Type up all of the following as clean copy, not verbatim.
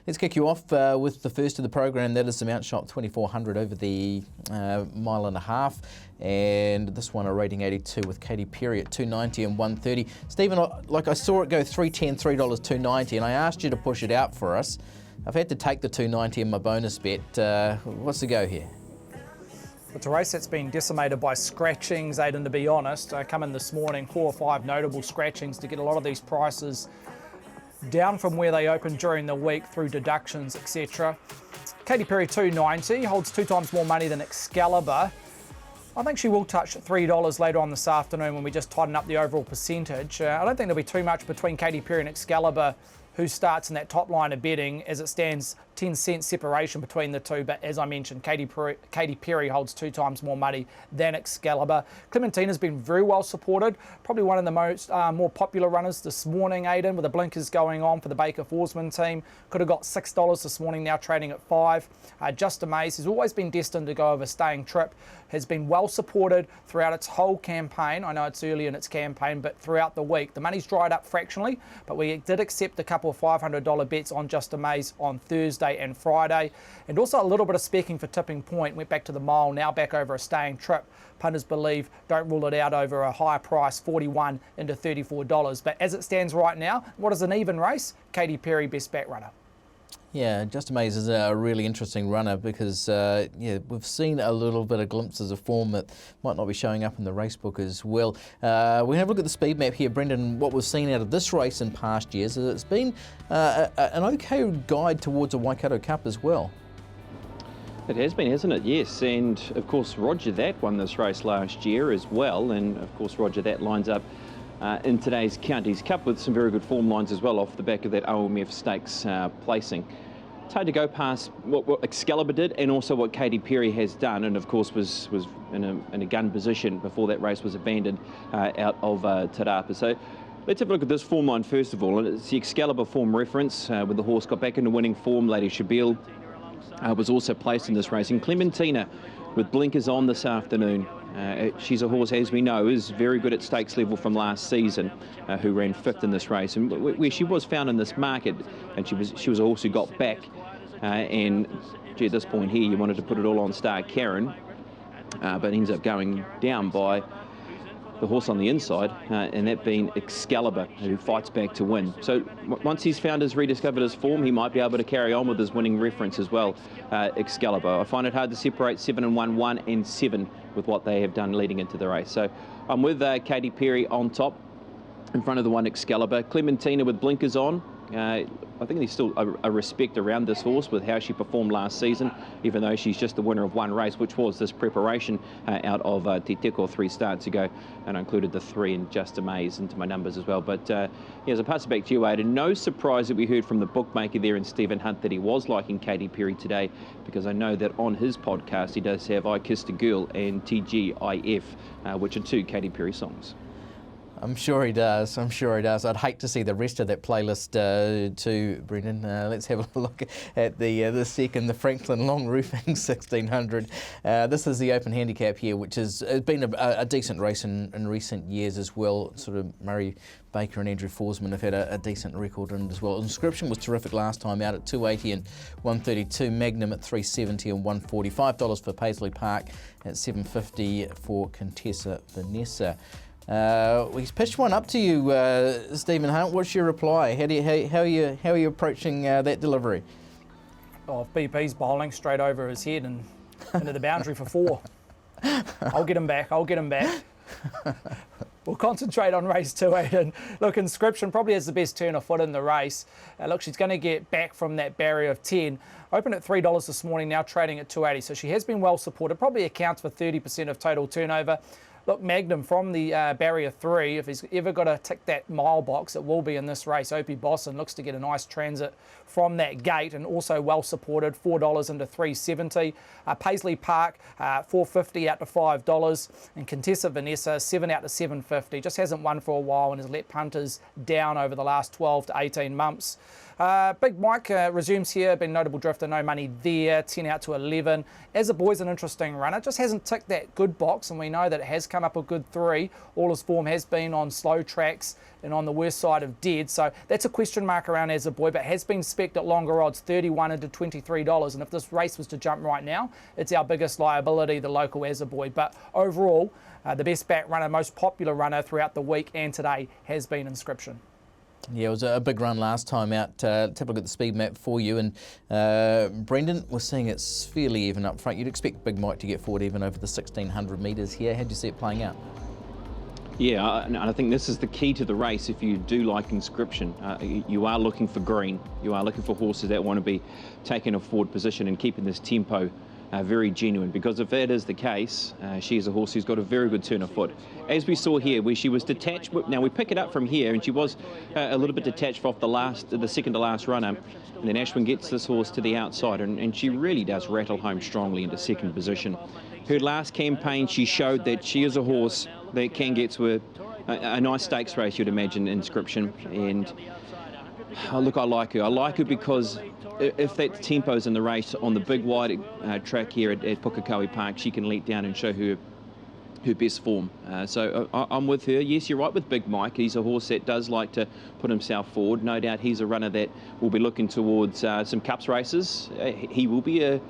Let's kick you off with the first of the program. That is the Mount Shot 2400 over the mile and a half. And this one a rating 82 with Katy Perry at 290 and 130. Stephen, I saw it go $3.10, $2.90, and I asked you to push it out for us. I've had to take the 290 in my bonus bet. What's the go here? It's a race that's been decimated by scratchings, Aidan, to be honest. I come in this morning, 4 or 5 notable scratchings to get a lot of these prices down from where they opened during the week through deductions, etc. Katy Perry 290 holds 2 times more money than Excalibur. I think she will touch $3 later on this afternoon when we just tighten up the overall percentage. I don't think there'll be too much between Katy Perry and Excalibur, who starts in that top line of betting. As it stands, 10 cent separation between the two, but as I mentioned, Katy Perry holds 2 times more money than Excalibur. Clementina's been very well supported, probably one of the most more popular runners this morning, Aidan, with the blinkers going on for the Baker Forsman team. Could have got $6 this morning, now trading at $5. Just Amaze has always been destined to go over staying trip, has been well supported throughout its whole campaign. I know it's early in its campaign, but throughout the week. The money's dried up fractionally, but we did accept a couple of $500 bets on Just Amaze on Thursday and Friday. And also a little bit of specking for Tipping Point. Went back to the mile, now back over a staying trip. Punters believe, don't rule it out over a higher price, $41 into $34. But as it stands right now, what is an even race? Katy Perry, best back runner. Yeah, Just Amaze is a really interesting runner because we've seen a little bit of glimpses of form that might not be showing up in the race book as well. We have a look at the speed map here, Brendan. What we've seen out of this race in past years is it's been an okay guide towards a Waikato Cup as well. It has been, hasn't it? Yes, and of course Roger That won this race last year as well, and of course Roger That lines up in today's Counties Cup with some very good form lines as well off the back of that OMF Stakes placing. It's hard to go past what Excalibur did and also what Katy Perry has done, and of course was in a gun position before that race was abandoned out of Te Rapa. So let's have a look at this form line first of all, and it's the Excalibur form reference where the horse got back into winning form. Lady Shabelle was also placed in this race, and Clementina with blinkers on this afternoon. She's a horse, as we know, is very good at stakes level from last season, who ran 5th in this race, and where she was found in this market, and she was a horse who got back, and gee, at this point here you wanted to put it all on Star Karen, but ends up going down by the horse on the inside, and that being Excalibur, who fights back to win. So once he's found rediscovered his form, he might be able to carry on with his winning reference as well, Excalibur. I find it hard to separate 7 and 1, 1 and 7 with what they have done leading into the race. So I'm with Katy Perry on top, in front of the one Excalibur. Clementina with blinkers on. I think there's still a respect around this horse with how she performed last season, even though she's just the winner of one race, which was this preparation out of Te Teko 3 starts ago, and I included the 3 in Just Amaze into my numbers as well. But as I pass it back to you, Aidan, no surprise that we heard from the bookmaker there in Stephen Hunt that he was liking Katy Perry today, because I know that on his podcast he does have I Kissed a Girl and TGIF, which are 2 Katy Perry songs. I'm sure he does. I'd hate to see the rest of that playlist too, Brendan. Let's have a look at the second, the Franklin Long Roofing 1600. This is the open handicap here, which has been a decent race in recent years as well. Sort of Murray Baker and Andrew Forsman have had a decent record in it as well. Inscription was terrific last time out at 280 and 132. Magnum at 370 and 145. $5 for Paisley Park at 750 for Contessa Vanessa. We pitched one up to you, Stephen Hunt. What's your reply? How are you approaching that delivery? Oh, if BP's bowling straight over his head and into the boundary for 4. I'll get him back. We'll concentrate on race 2, Aidan. Look, Inscription probably has the best turn of foot in the race. Look, she's going to get back from that barrier of 10. Opened at $3 this morning, now trading at 280. So she has been well supported. Probably accounts for 30% of total turnover. Look, Magnum from the barrier 3, if he's ever got to tick that mile box, it will be in this race. Opie Bosson looks to get a nice transit from that gate, and also well supported, $4 into 370. Paisley Park, $4.50 out to $5. And Contessa Vanessa, $7 out to $7.50. Just hasn't won for a while and has let punters down over the last 12 to 18 months. Big Mike resumes here, been notable drifter, no money there, 10 out to 11. As a boy's an interesting runner, just hasn't ticked that good box, and we know that it has come up a good 3. All his form has been on slow tracks and on the worst side of dead, so that's a question mark around As a Boy, but has been specced at longer odds, $31 into $23, and if this race was to jump right now, it's our biggest liability, the local As a Boy. But overall, the best back runner, most popular runner throughout the week and today has been Inscription. Yeah, it was a big run last time out. Let's have a look at the speed map for you. And Brendan, we're seeing it's fairly even up front. You'd expect Big Mike to get forward even over the 1,600 metres here. How do you see it playing out? Yeah, and I think this is the key to the race if you do like Inscription. You are looking for green. You are looking for horses that want to be taking a forward position and keeping this tempo very genuine, because if that is the case, she is a horse who's got a very good turn of foot. As we saw here, where she was detached, now we pick it up from here, and she was a little bit detached off the second to last runner, and then Ashwin gets this horse to the outside, and she really does rattle home strongly into second position. Her last campaign, she showed that she is a horse that can get to a nice stakes race, you'd imagine, Inscription, and look, I like her. I like her because if that tempo's in the race on the big wide track here at Pukekohe Park, she can leap down and show her best form. So I'm with her. Yes, you're right with Big Mike. He's a horse that does like to put himself forward. No doubt he's a runner that will be looking towards some Cups races. He will be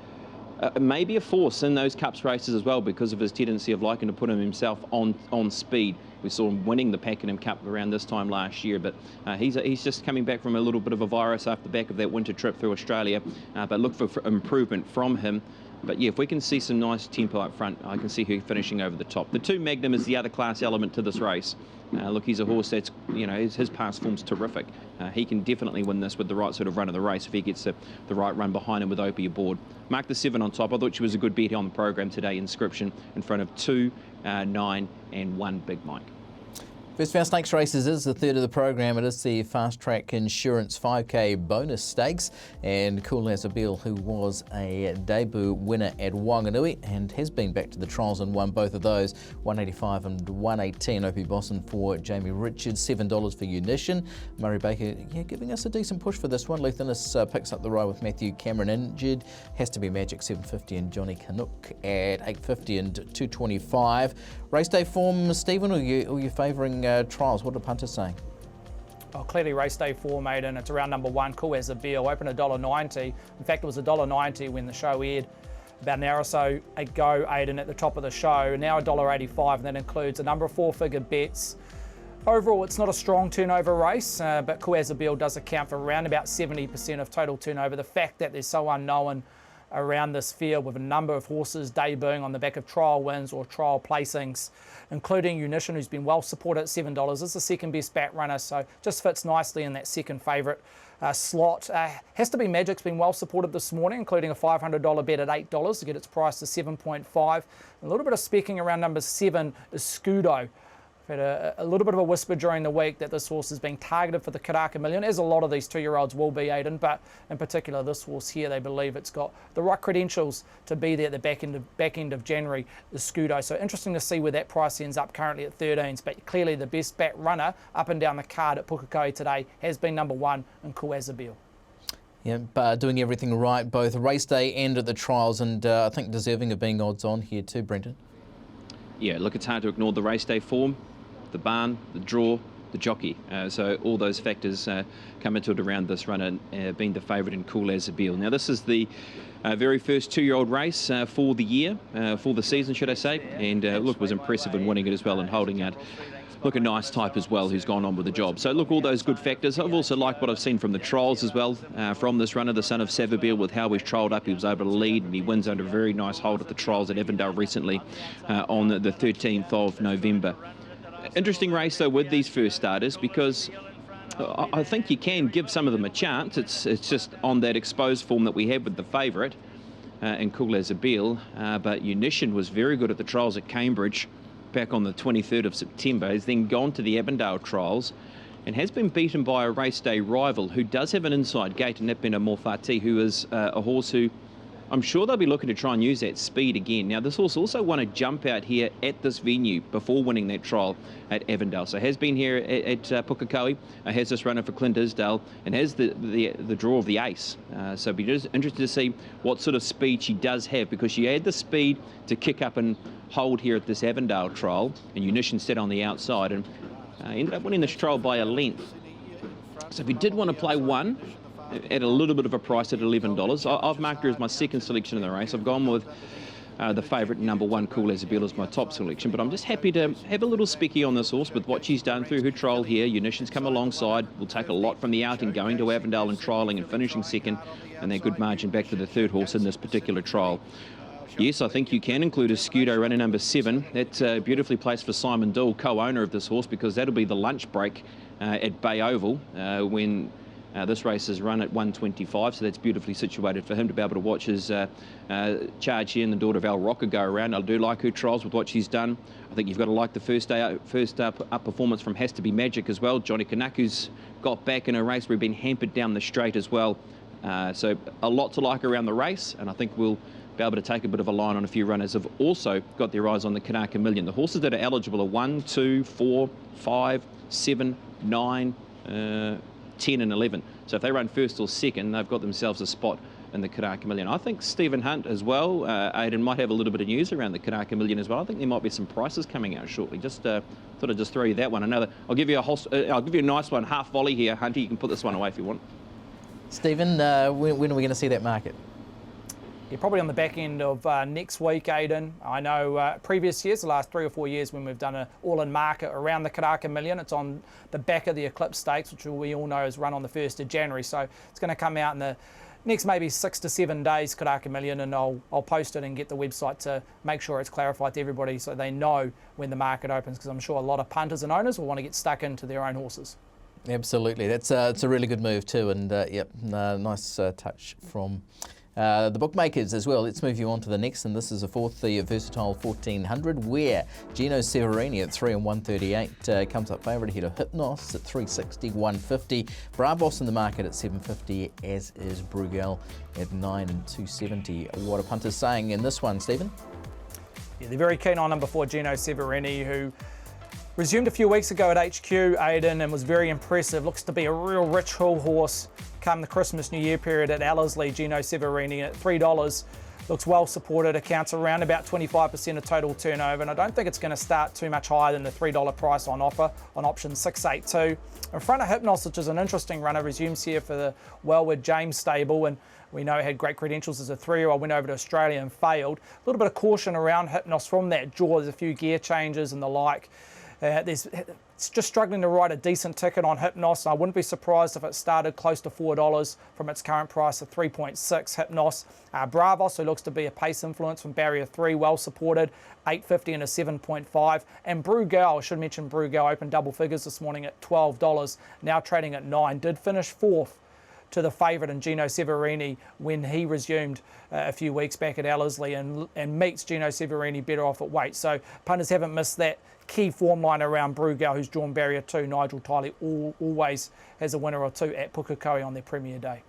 maybe a force in those Cups races as well, because of his tendency of liking to put himself on speed. We saw him winning the Pakenham Cup around this time last year, but he's just coming back from a little bit of a virus after the back of that winter trip through Australia, but look for improvement from him. But yeah, if we can see some nice tempo up front, I can see her finishing over the top. The 2 Magnum is the other class element to this race. Look, he's a horse that's, his past form's terrific. He can definitely win this with the right sort of run of the race if he gets the right run behind him with Opie aboard. Mark the 7 on top. I thought she was a good bet on the program today, Inscription, in front of 2, 9 and 1 Big Mike. First of our stakes races is the third of the program. It is the Fast Track Insurance 5K bonus stakes, and Cool as a Bill, who was a debut winner at Wanganui and has been back to the trials and won both of those, 185 and 118. Opie Bosson for Jamie Richards, $7 for Unition. Murray Baker, giving us a decent push for this one. Luthinus picks up the ride with Matthew Cameron injured. Has to be Magic, $7.50, and Johnny Canuck at $8.50 and $2.25. Race day form, Stephen, or you favouring trials? What are punters saying? Oh, clearly race day form, Aidan. It's around number 1, Cool as a Bill, open $1.90. In fact, it was $1.90 when the show aired about an hour or so ago, Aidan, at the top of the show. Now $1.85, and that includes a number of 4-figure bets. Overall, it's not a strong turnover race, but Cool as a Bill does account for around about 70% of total turnover. The fact that they're so unknown around this field, with a number of horses debuting on the back of trial wins or trial placings, including Unition, who's been well supported at $7, is the second best back runner, so just fits nicely in that second favourite slot. Has to be Magic's been well supported this morning, including a $500 bet at $8 to get its price to 7.5. A little bit of specking around number 7 is Scudo. Had a little bit of a whisper during the week that this horse is being targeted for the Karaka Million, as a lot of these 2-year-olds will be, Aidan, but in particular this horse here, they believe it's got the right credentials to be there at the back end of January, the Scudo. So interesting to see where that price ends up, currently at 13s, but clearly the best back runner up and down the card at Pukekohe today has been number 1 in Cool as a Bill. Yeah, but doing everything right, both race day and at the trials, and I think deserving of being odds on here too, Brendan. Yeah, look, it's hard to ignore the race day form, the barn, the draw, the jockey. So all those factors come into it around this runner being the favourite in Cool as a Bill. Now this is the very first 2-year-old race for the year, for the season, should I say. And look, was impressive in winning it as well and holding out. Look, a nice type as well who's gone on with the job. So look, all those good factors. I've also liked what I've seen from the trials as well from this runner, the son of Savabeel, with how he's trialled up. He was able to lead, and he wins under a very nice hold at the trials at Avondale recently on the 13th of November. Interesting race though with these first starters, because I think you can give some of them a chance. It's just on that exposed form that we had with the favourite in Cool as a Bill, but Unition was very good at the trials at Cambridge back on the 23rd of September. He's then gone to the Avondale trials and has been beaten by a race day rival who does have an inside gate, and Nipena Morfati, who is a horse who I'm sure they'll be looking to try and use that speed again. Now, this horse also won a jump out here at this venue before winning that trial at Avondale. So has been here at Pukekohe, has this runner for Clint Isdale, and has the draw of the ace. So be just interested to see what sort of speed she does have, because she had the speed to kick up and hold here at this Avondale trial, and Unition sat on the outside and ended up winning this trial by a length. So if you did want to play one at a little bit of a price at $11, I've marked her as my second selection in the race. I've gone with the favourite number 1, Cool Isabel, as my top selection, but I'm just happy to have a little specky on this horse with what she's done through her trial here. Unition's come alongside, will take a lot from the outing, going to Avondale and trialling and finishing second, and that good margin back to the third horse in this particular trial. Yes, I think you can include a Scudo runner number 7. That's beautifully placed for Simon Dool, co-owner of this horse, because that'll be the lunch break at Bay Oval when this race is run at 1:25, so that's beautifully situated for him to be able to watch his charge here and the daughter of Al Rocker go around. I do like her trials with what she's done. I think you've got to like the first up performance from Has to Be Magic as well. Johnny Kanaku's got back in a race where he's been hampered down the straight as well. So a lot to like around the race, and I think we'll be able to take a bit of a line on a few runners. Have also got their eyes on the Kanaka Million. The horses that are eligible are 1, 2, 4, 5, 7, 9, 10 and 11. So if they run first or second, they've got themselves a spot in the Kanaka Million. I think Stephen Hunt as well, Aidan, might have a little bit of news around the Kanaka Million as well. I think there might be some prices coming out shortly. Just thought I'd just throw you that one. I'll give you a nice one, half volley here, Hunty. You can put this one away if you want. Stephen, when are we going to see that market? Yeah, probably on the back end of next week, Aidan. I know previous years, the last 3 or 4 years, when we've done an all-in market around the Kanaka Million, it's on the back of the Eclipse Stakes, which we all know is run on the 1st of January. So it's going to come out in the next maybe 6 to 7 days, Kanaka Million, and I'll post it and get the website to make sure it's clarified to everybody so they know when the market opens, because I'm sure a lot of punters and owners will want to get stuck into their own horses. Absolutely. It's a really good move too, and nice touch from the bookmakers as well. Let's move you on to the next, and this is the fourth, the Versatile 1400, where Gino Severini at 3 and 138 comes up favourite ahead of Hypnos at 360, 150. Bravos in the market at 750, as is Brugal at 9 and 270. What are punters saying in this one, Stephen? Yeah, they're very keen on number 4, Gino Severini, who resumed a few weeks ago at HQ, Aidan, and was very impressive. Looks to be a real rich hill horse come the Christmas New Year period at Ellerslie. Gino Severini at $3 looks well supported, accounts around about 25% of total turnover, and I don't think it's going to start too much higher than the $3 price on offer on option 682. In front of Hypnos, which is an interesting runner, resumes here for the Wellwood James stable, and we know he had great credentials as a 3-year-old, went over to Australia and failed. A little bit of caution around Hypnos from that jaw. There's a few gear changes and the like. It's just struggling to write a decent ticket on Hypnos. I wouldn't be surprised if it started close to $4 from its current price of 3.6. Hypnos. Bravos, who looks to be a pace influence from barrier 3, well supported, 8.50 and a 7.5. And Brugal, I should mention Brugal, opened double figures this morning at $12, now trading at 9. Did finish 4th to the favourite in Gino Severini when he resumed a few weeks back at Ellerslie, and meets Gino Severini better off at weight. So punters haven't missed that key form line around Brugal, who's drawn barrier 2. Nigel Tiley always has a winner or two at Pukekohe on their premier day.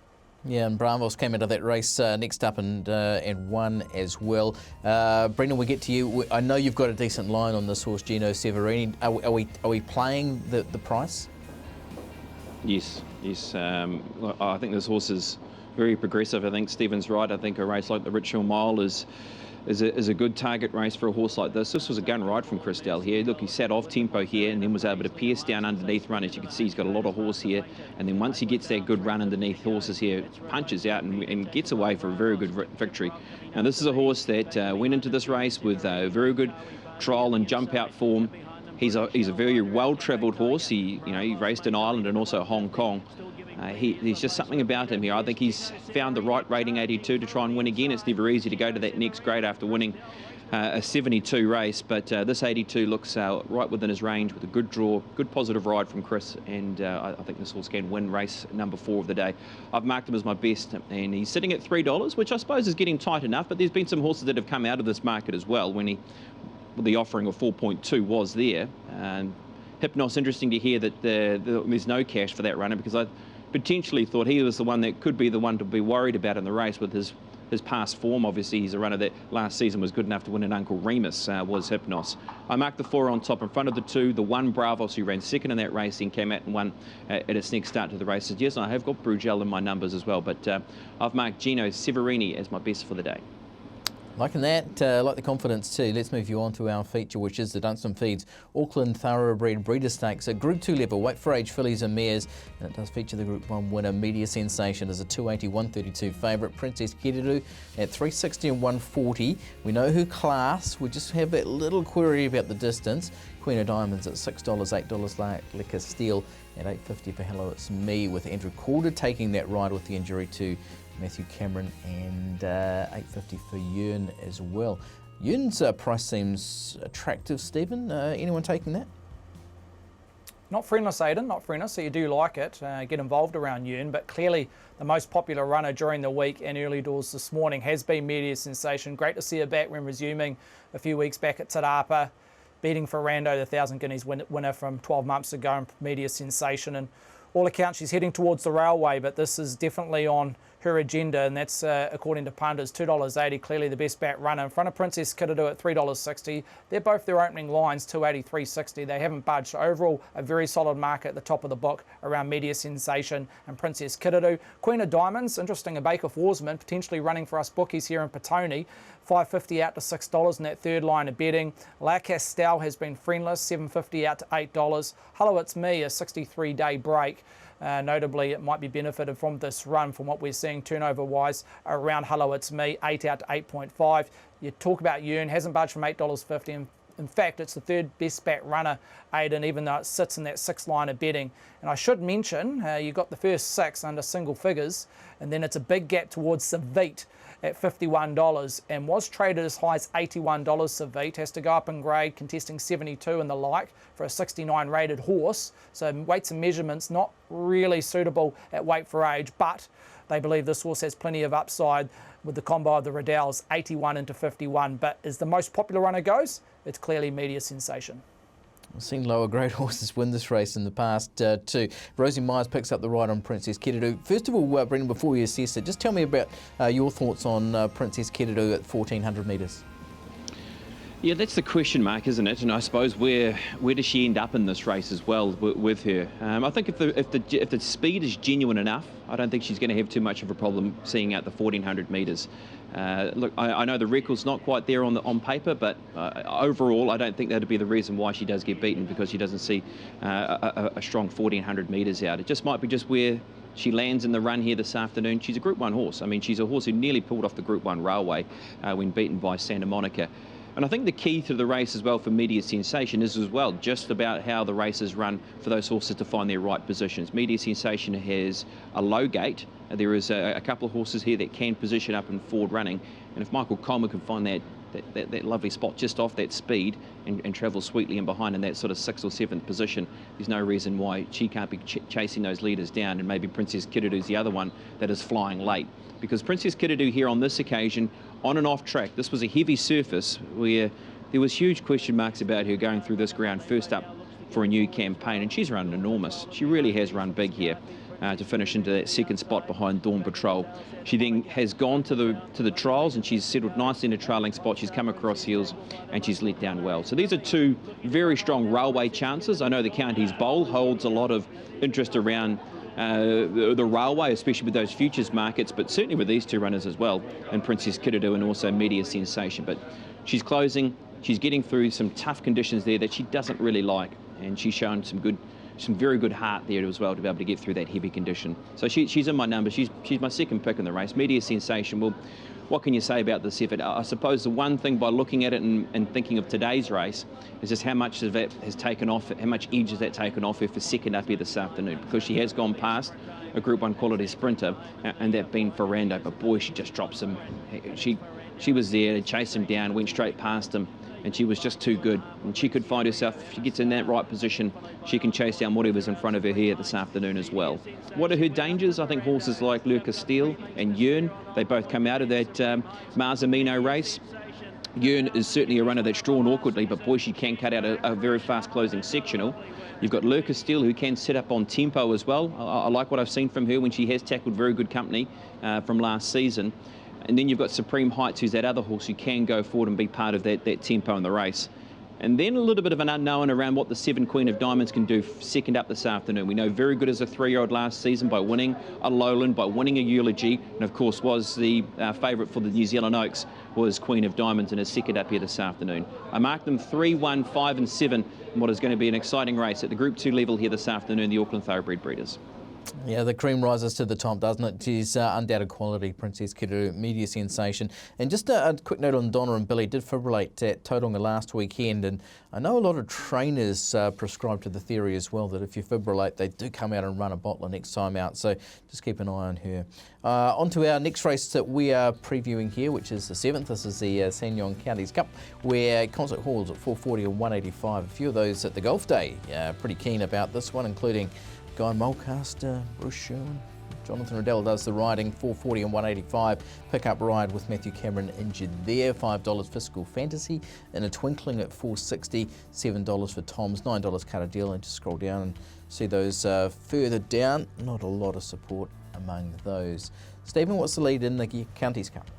Yeah, and Bravos came into that race next up and won as well. Brendan, we get to you. I know you've got a decent line on this horse, Gino Severini. Are we playing the price? Yes. I think this horse is very progressive. I think Stephen's right. I think a race like the Rich Hill Mile is a good target race for a horse like this. This was a gun ride from Christelle here. Look, he sat off tempo here and then was able to pierce down underneath run. As you can see, he's got a lot of horse here. And then once he gets that good run underneath horses here, punches out and gets away for a very good victory. Now, this is a horse that went into this race with a very good trial and jump out form. He's a very well-travelled horse. He raced in Ireland and also Hong Kong. There's just something about him here. I think he's found the right rating 82 to try and win again. It's never easy to go to that next grade after winning a 72 race, but this 82 looks right within his range with a good draw, good positive ride from Chris, and I think this horse can win race number 4 of the day. I've marked him as my best, and he's sitting at $3, which I suppose is getting tight enough, but there's been some horses that have come out of this market as well when the offering of 4.2 was there. Hypnos, interesting to hear that there's no cash for that runner, because I potentially thought he was the one that could be the one to be worried about in the race with his his past form. Obviously, he's a runner that last season was good enough to win an Uncle Remus, was Hypnos. I marked the 4 on top in front of the 2. The 1, Bravos, who ran second in that race and came out and won at its next start to the races. Yes, I have got Brugel in my numbers as well, but I've marked Gino Severini as my best for the day. Liking that, like the confidence too. Let's move you on to our feature, which is the Dunstan Feeds Auckland Thoroughbred Breeder Stakes at Group 2 level, weight for age fillies and mares. And it does feature the Group 1 winner, Media Sensation, as a 280-132 favourite. Princess Kiriru at 360 and 140. We know her class. We just have that little query about the distance. Queen of Diamonds at $6, $8 Liquor Steel at $8.50 for Hello It's Me, with Andrew Calder taking that ride with the injury to Matthew Cameron, and $8.50 for Yearn as well. Yearn's price seems attractive, Stephen. Anyone taking that? Not friendless, Aidan, not friendless, so you do like it. Get involved around Yearn, but clearly the most popular runner during the week and early doors this morning has been Media Sensation. Great to see her back when resuming a few weeks back at Te Rapa, beating Ferrando, the 1,000 Guineas winner from 12 months ago, in Media Sensation. And all accounts, she's heading towards the railway, but this is definitely on her agenda, and that's according to Punters, $2.80, clearly the best back runner in front of Princess Kiriru at $3.60. They're both their opening lines, $2.80, $3.60. They haven't budged. Overall, a very solid market at the top of the book around Media Sensation and Princess Kiriru. Queen of Diamonds, interesting, a Baker Forsman, potentially running for us bookies here in Petone, $5.50 out to $6 in that third line of betting. La Castel has been friendless, $7.50 out to $8. Hello It's Me, a 63-day break. Notably, it might be benefited from this run from what we're seeing turnover-wise around Hello It's Me, 8 out to 8.5. You talk about Yearn, hasn't budged from $8.50. In fact, it's the third best back runner, Aidan, even though it sits in that 6th line of betting. And I should mention, you got the first 6 under single figures, and then it's a big gap towards Savite at $51 and was traded as high as $81. Savite has to go up in grade, contesting 72 and the like for a 69 rated horse. So weights and measurements not really suitable at weight for age, but they believe this horse has plenty of upside with the combo of the Riddell's 81 into 51. But as the most popular runner goes, it's clearly Media Sensation. We've seen lower grade horses win this race in the past too. Rosie Myers picks up the ride on Princess Kiriru. First of all, Brendan, before you assess it, just tell me about your thoughts on Princess Kiriru at 1,400 metres. Yeah, that's the question mark, isn't it? And I suppose where does she end up in this race as well with her? I think if the speed is genuine enough, I don't think she's going to have too much of a problem seeing out the 1,400 metres. Look, I know the record's not quite there on paper, but overall, I don't think that'd be the reason why she does get beaten, because she doesn't see a strong 1,400 metres out. It just might be just where she lands in the run here this afternoon. She's a Group 1 horse. I mean, she's a horse who nearly pulled off the Group 1 railway when beaten by Santa Monica. And I think the key to the race as well for Media Sensation is as well just about how the races run for those horses to find their right positions. Media Sensation has a low gate. There is a couple of horses here that can position up and forward running. And if Michael Coleman can find that lovely spot just off that speed and travel sweetly in behind in that sort of 6th or 7th position, there's no reason why she can't be chasing those leaders down. And maybe Princess Kiriru's the other one that is flying late. Because Princess Kiriru here on this occasion, on and off track, this was a heavy surface where there was huge question marks about her going through this ground first up for a new campaign, and she's run enormous. She really has run big here to finish into that 2nd spot behind Dawn Patrol. She then has gone to the trials, and she's settled nicely in a trailing spot. She's come across heels and she's let down well. So these are 2 very strong railway chances. I know the Counties Bowl holds a lot of interest around the railway, especially with those futures markets, but certainly with these 2 runners as well, and Princess Kiriru and also Media Sensation. But she's closing, she's getting through some tough conditions there that she doesn't really like, and she's shown some very good heart there as well to be able to get through that heavy condition. So she's in my number. She's my 2nd pick in the race. Media Sensation, well, what can you say about this effort? I suppose the one thing by looking at it and thinking of today's race is just how much of that has taken off, how much edge has that taken off her for 2nd up here this afternoon, because she has gone past a Group 1 quality sprinter, and that being Ferrando, but boy, she just drops him. She was there, chased him down, went straight past him, and she was just too good. And she could find herself, if she gets in that right position, she can chase down whatever's in front of her here this afternoon as well. What are her dangers? I think horses like Lurker Steel and Yearn, they both come out of that Marzamino race. Yearn is certainly a runner that's drawn awkwardly, but boy, she can cut out a very fast closing sectional. You've got Lurker Steel, who can set up on tempo as well. I like what I've seen from her when she has tackled very good company from last season. And then you've got Supreme Heights, who's that other horse who can go forward and be part of that tempo in the race. And then a little bit of an unknown around what the 7 Queen of Diamonds can do second up this afternoon. We know very good as a 3-year-old last season by winning a Lowland, by winning a Eulogy, and of course was the favourite for the New Zealand Oaks, was Queen of Diamonds in his second up here this afternoon. I marked them 3, 1, 5 and 7 in what is going to be an exciting race at the Group 2 level here this afternoon, the Auckland Thoroughbred Breeders. Yeah, the cream rises to the top, doesn't it? She's undoubted quality, Princess Kiru, media sensation. And just a quick note on Donna and Billy, did fibrillate at Tauranga last weekend, and I know a lot of trainers prescribe to the theory as well that if you fibrillate, they do come out and run a bottler next time out, so just keep an eye on her. On to our next race that we are previewing here, which is the 7th. This is the Sanyong Counties Cup, where Concert Hall's at 440 and 185. A few of those at the Golf Day pretty keen about this one, including Guy Mulcaster, Bruce Sherwin, Jonathan Riddell does the riding, 440 and 185. Pick-up ride with Matthew Cameron injured there, $5 Fiscal Fantasy. In a twinkling at 460, $7 for Tom's, $9 Cut a Deal. And just scroll down and see those further down. Not a lot of support among those. Stephen, what's the lead in the Counties Cup?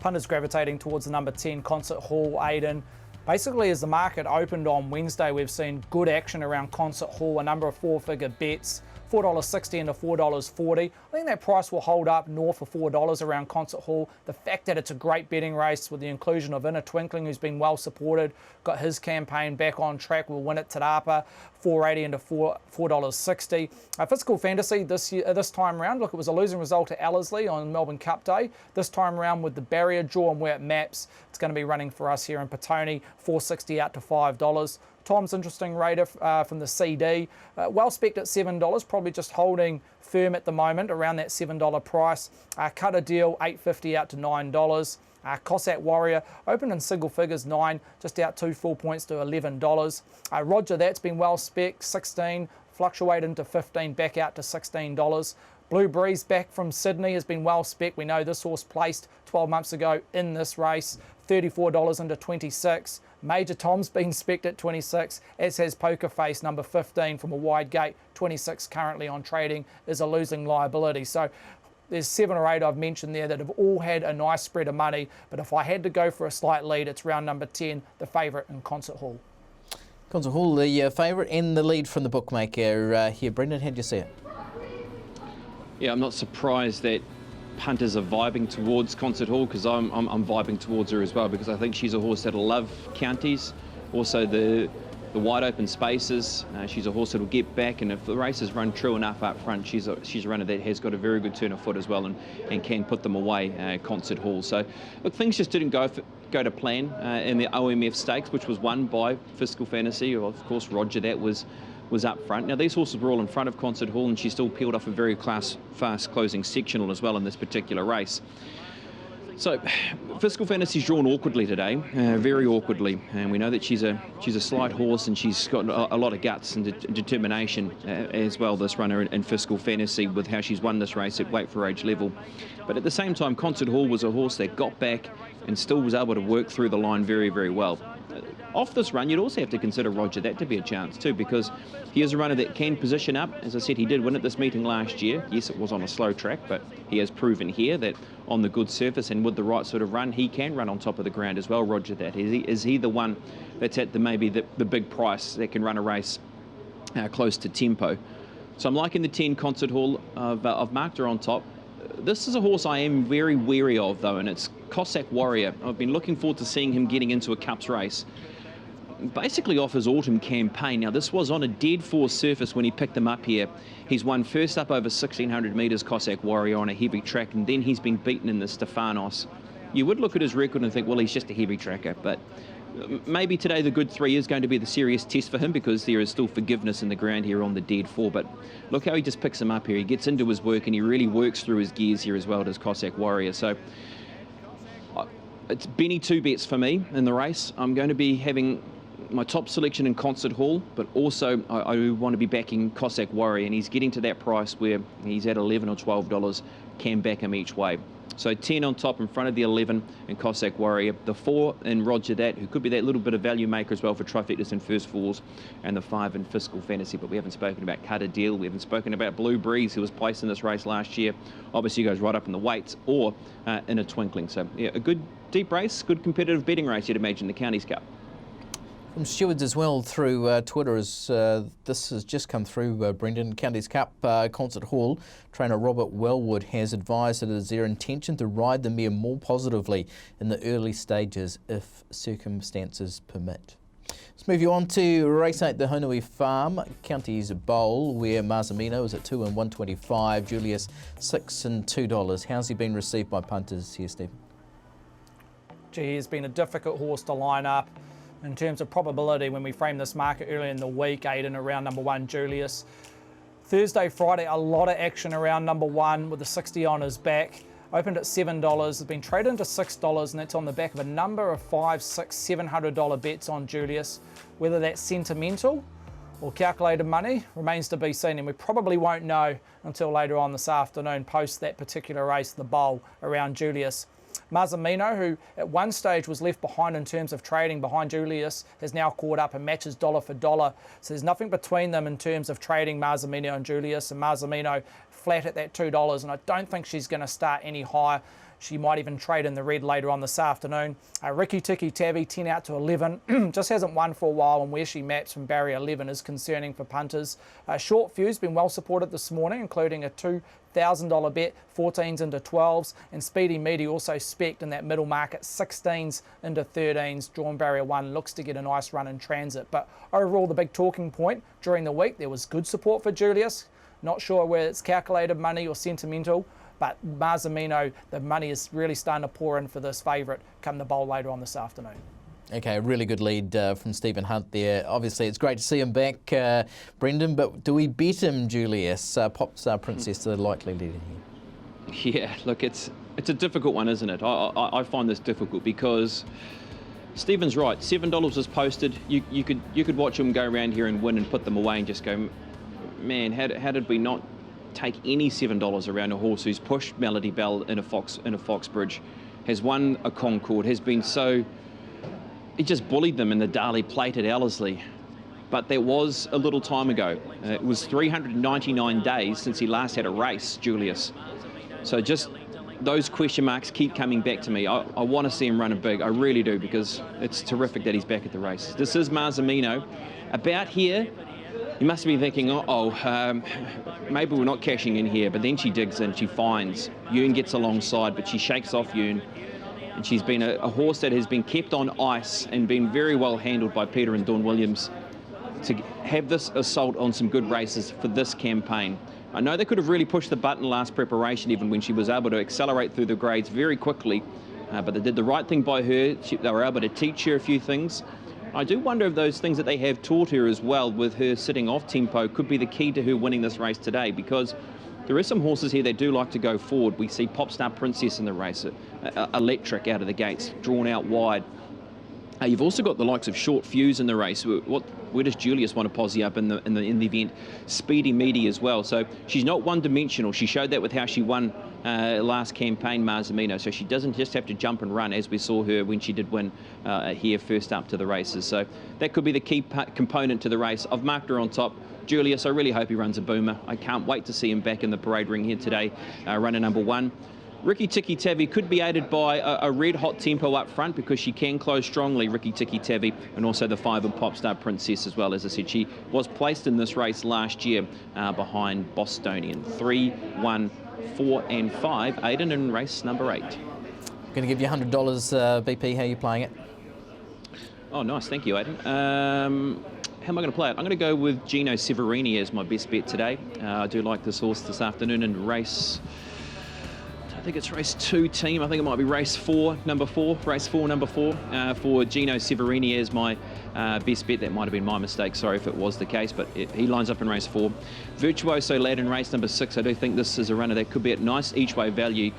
Punters gravitating towards the number 10 Concert Hall, Aiden. Basically, as the market opened on Wednesday, we've seen good action around Concert Hall, a number of 4-figure bets, $4.60 into $4.40. I think that price will hold up north of $4 around Concert Hall. The fact that it's a great betting race with the inclusion of In a Twinkling, who's been well supported, got his campaign back on track, will win at Te Rapa, $4.80 into $4.60. Fiscal Fantasy this time round, look, it was a losing result at Ellerslie on Melbourne Cup Day. This time round with the barrier draw and where it maps, it's going to be running for us here in Petone, $4.60 out to $5. Tom's interesting rater from the CD, well spec'd at $7, probably just holding firm at the moment around that $7 price. Cut a Deal, $8.50 out to $9. Cossack Warrior opened in single figures, 9, just out 2 full points to $11. Roger That's been well spec, 16, fluctuate into 15, back out to $16. Blue Breeze back from Sydney has been well spec. We know this horse placed 12 months ago in this race, $34 into 26. Major Tom's been spec'd at 26, as has Poker Face number 15 from a wide gate, 26 currently on trading, is a losing liability. So there's 7 or 8 I've mentioned there that have all had a nice spread of money, but if I had to go for a slight lead, it's round number 10, the favourite in Concert Hall. Concert Hall, the favourite and the lead from the bookmaker here. Brendan, how do you see it? Yeah, I'm not surprised that punters are vibing towards Concert Hall, because I'm vibing towards her as well, because I think she's a horse that'll love counties, also the wide open spaces. She's a horse that'll get back, and if the races run true enough up front, she's a runner that has got a very good turn of foot as well, and can put them away, Concert Hall. So look, things just didn't go to plan in the OMF Stakes, which was won by Fiscal Fantasy. Of course, Roger That was up front. Now, these horses were all in front of Concert Hall, and she still peeled off a very fast closing sectional as well in this particular race. So, Fiscal Fantasy's drawn awkwardly today, very awkwardly, and we know that she's a slight horse, and she's got a lot of guts and determination as well, this runner in Fiscal Fantasy, with how she's won this race at weight for age level. But at the same time, Concert Hall was a horse that got back and still was able to work through the line very, very well. Off this run, you'd also have to consider Roger That to be a chance too, because he is a runner that can position up. As I said, he did win at this meeting last year. Yes, it was on a slow track, but he has proven here that on the good surface and with the right sort of run, he can run on top of the ground as well, Roger That. Is he the one that's at maybe the big price that can run a race close to tempo? So I'm liking the 10 Concert Hall. I've marked her on top. This is a horse I am very wary of, though, and it's Cossack Warrior. I've been looking forward to seeing him getting into a Cups race, basically off his autumn campaign. Now, this was on a dead force surface when he picked them up here. He's won first up over 1,600 metres, Cossack Warrior, on a heavy track, and then he's been beaten in the Stefanos. You would look at his record and think, well, he's just a heavy tracker, but maybe today the good 3 is going to be the serious test for him, because there is still forgiveness in the ground here on the dead 4. But look how he just picks him up here. He gets into his work, and he really works through his gears here as well, does Cossack Warrior. So it's Benny 2 bets for me in the race. I'm going to be having my top selection in Concert Hall, but also I want to be backing Cossack Warrior, and he's getting to that price where he's at $11 or $12, can back him each way. So 10 on top in front of the 11 and Cossack Warrior. The 4 in Roger That, who could be that little bit of value maker as well for trifectas and first falls. And the 5 in Fiscal Fantasy. But we haven't spoken about Cut a Deal. We haven't spoken about Blue Breeze, who was placed in this race last year. Obviously goes right up in the weights or in a twinkling. So yeah, a good deep race, good competitive betting race, you'd imagine, the Counties Cup. From stewards as well through Twitter, as this has just come through, Brendan. Counties Cup Concert Hall trainer Robert Wellwood has advised that it is their intention to ride the mare more positively in the early stages if circumstances permit. Let's move you on to race 8, the Honui Farm Counties Bowl, where Marzamino is at 2 and 125, Julius $6 and $2. How's he been received by punters here, Stephen? Gee, he's been a difficult horse to line up. In terms of probability, when we framed this market earlier in the week, Aidan around number 1, Julius. Thursday, Friday, a lot of action around number 1 with the 60 on his back. Opened at $7, has been traded into $6, and that's on the back of a number of $500, $600, $700 bets on Julius. Whether that's sentimental or calculated money remains to be seen, and we probably won't know until later on this afternoon, post that particular race, the bowl around Julius. Marzamino, who at one stage was left behind in terms of trading behind Julius, has now caught up and matches dollar for dollar. So there's nothing between them in terms of trading Marzamino and Julius, and Marzamino flat at that $2, and I don't think she's going to start any higher. She might even trade in the red later on this afternoon. Ricky Tiki Tavi, 10 out to 11. Just hasn't won for a while, and where she maps from barrier 11 is concerning for punters. Short Fuse been well supported this morning, including a $2,000 bet, 14s into 12s, and Speedy Meaty also specced in that middle market, 16s into 13s. Drawn barrier 1 looks to get a nice run in transit. But overall, the big talking point during the week, there was good support for Julius. Not sure whether it's calculated money or sentimental, but Marzamino, the money is really starting to pour in for this favourite come the bowl later on this afternoon. Okay, a really good lead from Stephen Hunt there. Obviously, it's great to see him back, Brendan, but do we bet him, Julius? Popstar Princess, the likely leader here. Yeah, look, it's a difficult one, isn't it? I find this difficult because Stephen's right. $7 was posted. You could watch him go around here and win and put them away and just go, man, how did we not take any $7 around a horse who's pushed Melody Bell in a Foxbridge, has won a Concord, has been so... He just bullied them in the Darley Plate at Ellerslie. But that was a little time ago. It was 399 days since he last had a race, Julius. So just those question marks keep coming back to me. I want to see him running big. I really do, because it's terrific that he's back at the race. This is Marzamino. About here, you must be thinking, maybe we're not cashing in here. But then she digs in, she finds. Ewan gets alongside, but she shakes off Ewan. And she's been a horse that has been kept on ice and been very well handled by Peter and Dawn Williams to have this assault on some good races for this campaign. I know they could have really pushed the button last preparation, even when she was able to accelerate through the grades very quickly, but they did the right thing by her. They were able to teach her a few things. I do wonder if those things that they have taught her as well, with her sitting off tempo, could be the key to her winning this race today, because there are some horses here that do like to go forward. We see Popstar Princess in the race, electric out of the gates, drawn out wide. You've also got the likes of Short Fuse in the race. Where does Julius want to posse up in the event? Speedy Meaty as well. So she's not one-dimensional. She showed that with how she won last campaign, Marzamino. So she doesn't just have to jump and run, as we saw her when she did win here first up to the races. So that could be the key component to the race. I've marked her on top. Julius, I really hope he runs a boomer. I can't wait to see him back in the parade ring here today, runner number 1. Ricky Tiki Tavi could be aided by a red-hot tempo up front, because she can close strongly, Ricky Tiki Tavi, and also the 5 of Popstar Princess as well. As I said, she was placed in this race last year behind Bostonian. 3, 1, 4 and 5, Aidan in race number 8. I'm going to give you $100, BP. How are you playing it? Oh, nice. Thank you, Aidan. How am I going to play it? I'm going to go with Gino Severini as my best bet today. I do like this horse this afternoon in race... I think it's race 2 team. I think it might be race 4, number 4. Race 4, number 4 for Gino Severini as my best bet. That might have been my mistake. Sorry if it was the case, but he lines up in race 4. Virtuoso Lad in race number 6. I do think this is a runner that could be at nice each way value.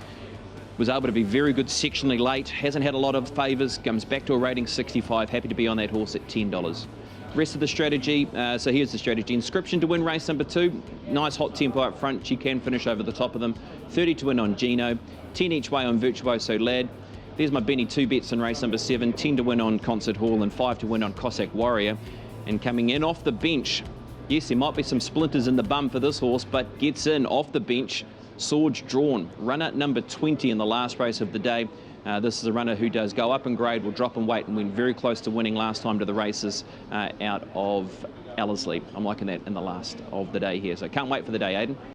Was able to be very good sectionally late. Hasn't had a lot of favours. Comes back to a rating 65. Happy to be on that horse at $10. Rest of the strategy, so here's the strategy. Inscription to win race number 2. Nice hot tempo up front. She can finish over the top of them. 30 to win on Gino. 10 each way on Virtuoso Lad. There's my Benny 2 bets in race number 7. 10 to win on Concert Hall and 5 to win on Cossack Warrior. And coming in off the bench, yes, there might be some splinters in the bum for this horse, but gets in off the bench. Swords Drawn, runner number 20 in the last race of the day. This is a runner who does go up in grade, will drop in weight, and went very close to winning last time to the races out of Ellerslie. I'm liking that in the last of the day here, so can't wait for the day, Aidan.